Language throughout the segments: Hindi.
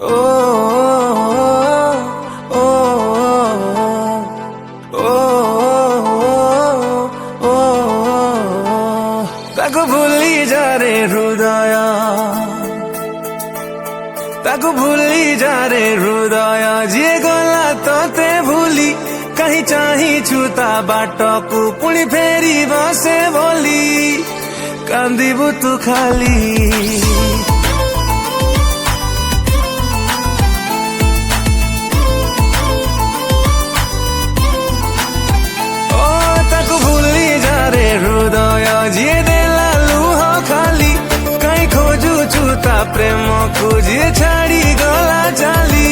ओ ओ ओ ओ ताको भूली जा रे हृदय, ताको भूली जा रे हृदय जे गला तोते भूली कहीं चाही छुता बाटकू पुणी फेरी बसे बोली कांदिबु तू खाली। ओ ताको भूली जा रे हृदय जे देला लुह खाली कहीं खोजू छुता प्रेम को जे छाड़ी गला चाली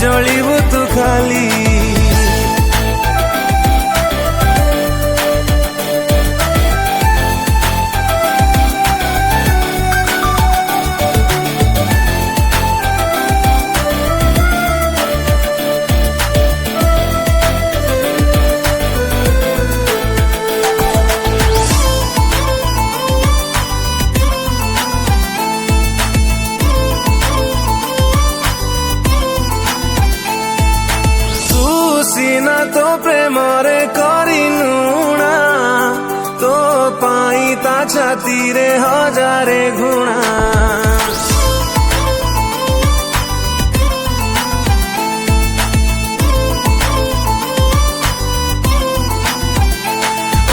जलिबु तू खाली। सीना तो प्रेमरे करिनुणा तो पाई ता छाती रे हजारे गुणा।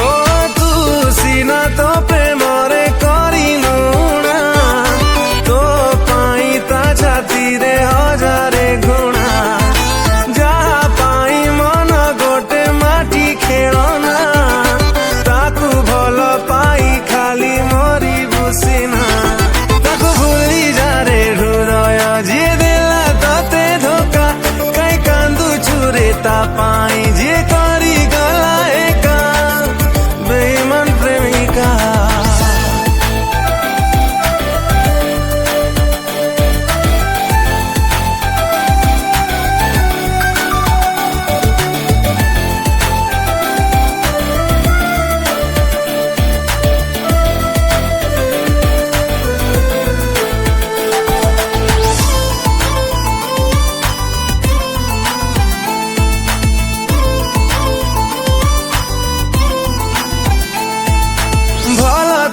ओ तू सीना तो प्रेमरे करिनुणा तो पाई ता छाती रे हजारे गुणा। पाई जे करी गला एका बेईमान प्रेमिका।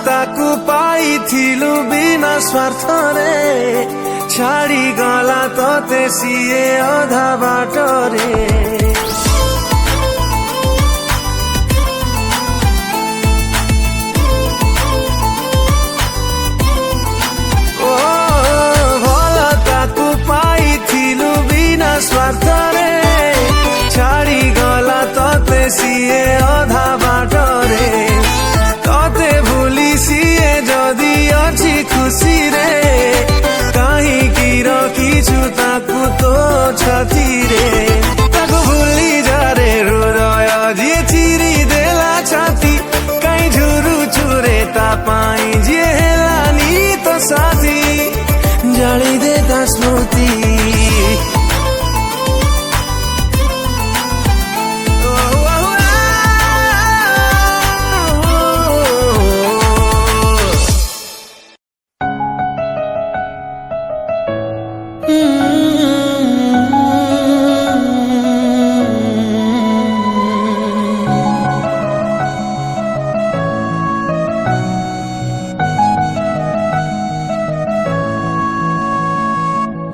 ताकू पाई थिलु बिना स्वार्थ रे छाड़ी गला तोते सिए अधा बाट रे। ओ भल ताकू पाई थिलु बिना स्वार्थ रे छाड़ी गला तोते सिए अधा बाट रे। सिए जदि अच्छी खुशी रे कहीं की रखीछु ताकू तो छाती रे। ताको भूली जा रे हृदय जे चिरी देला छाती कहीं झुरु छुरे ता पाई जे हेलानी तो साथी जाली दे ता स्मृति।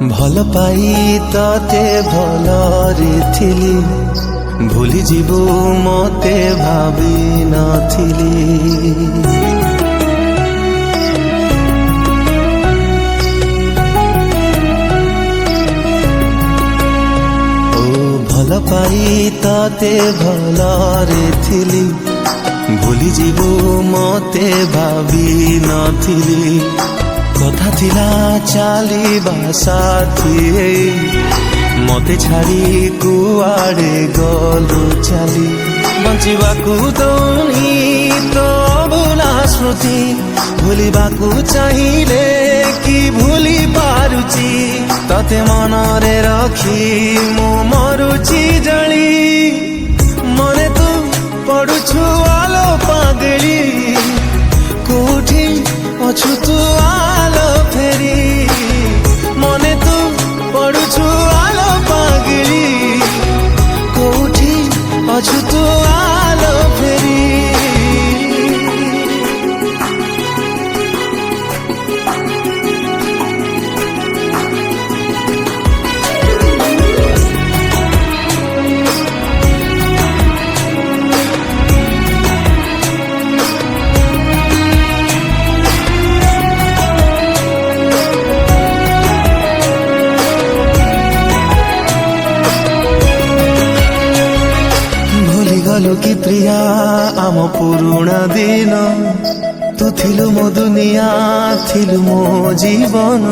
भल पाई तते भलरे थिली भूली जीवु मते भावी नथिली। ओ भल पाई तते भलरे थिली भूली जीवु मते भावी नथिली। कथा थिला चालिबा साथी मते छाड़ी कुआड़े गलु चाली बंचिबाकू दौनी तो भूला स्मृति भूलिबाकू चाहिए कि भूली पारुची तते मनरे रखी मो मरुची जली मने तू पड़ुछु आलो पागली कोठी अछु तू आलो फेरी मने तू ଚାଲିଗଲୁ କି ପ୍ରିୟା ଆମ ପୁରୁଣା ଦିନ, ତୁ ଥିଲୁ ମୋ ଦୁନିଆ, ଥିଲୁ ମୋ ଜୀବନ।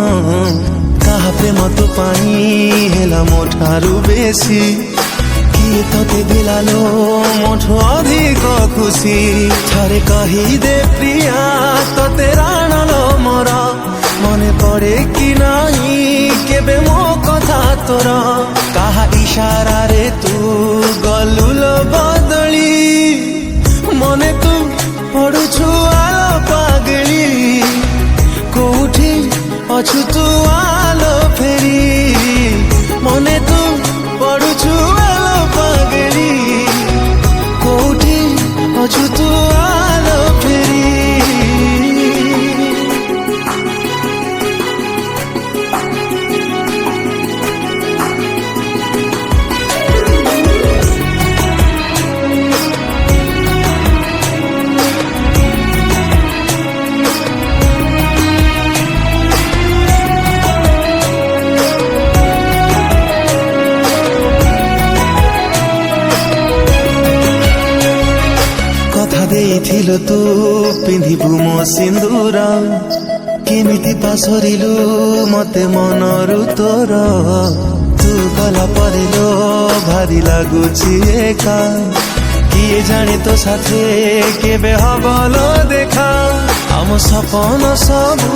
କାହା ପ୍ରେମ ତୋ ପାଇଁ ହେଲା ମୋ ଠାରୁ ବେଶୀ, କିଏ ତତେ ଦେଲାଲୋ ମୋଠୁ ଅଧିକ ଖୁସି। ଥରେ କହିଦେ ପ୍ରିୟା ତତେ ରାଣଲୋ ମୋର, ମନେ ପଡେ କି ନାହିଁ କେବେ ମୋ କଥା ତୋର। କାହା ଇଶାରାରେ ତୁ ଗଲୁଲୋ ବଦଳି, ମନେ ତୁ ପଡୁଛୁ ଆଲୋ ପାଗଳି। କୋଉଠି ଅଛୁ ତୁ ଆଲୋ ଫେରି, ମନେ ତୁ ପଡୁଛୁ ଆଲୋ ପାଗଳି। କୋଉଠି ଅଛୁ ତୁ ଆଲୋ ଫେରି। କଥା ଦେଇଥିଲୁ ତୁ ପିନ୍ଧିବୁ ମୋ ସିନ୍ଦୁର, କେମିତି ପାସରିଲୁ ମତେ ମନରୁ ତୋର। ତୁ ଗଲା ପରେ ଲୋ ଭାରି ଲାଗୁଛି ଏକା, କିଏ ଜାଣେ ତୋ ସାଥେ କେବେ ହବଲୋ ଦେଖା। ଆମ ସପନ ସବୁ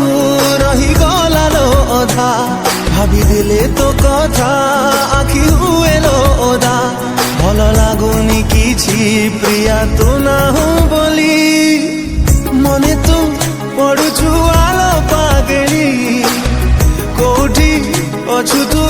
ରହିଗଲା ଲୋ ଅଧା, ଭାବିଦେଲେ ତୋ କଥା ଆଖି ହୁଏ ଲୋ ଓଦା। ଭଲ ଲାଗୁନି କିଛି ପ୍ରିୟା ତୁ ନାହୁଁ ବୋଲି, ମନେ ତୁ ପଡୁଛୁ ଆଲୋ ପାଗଳି। କୋଉଠି ଅଛୁ ତୁ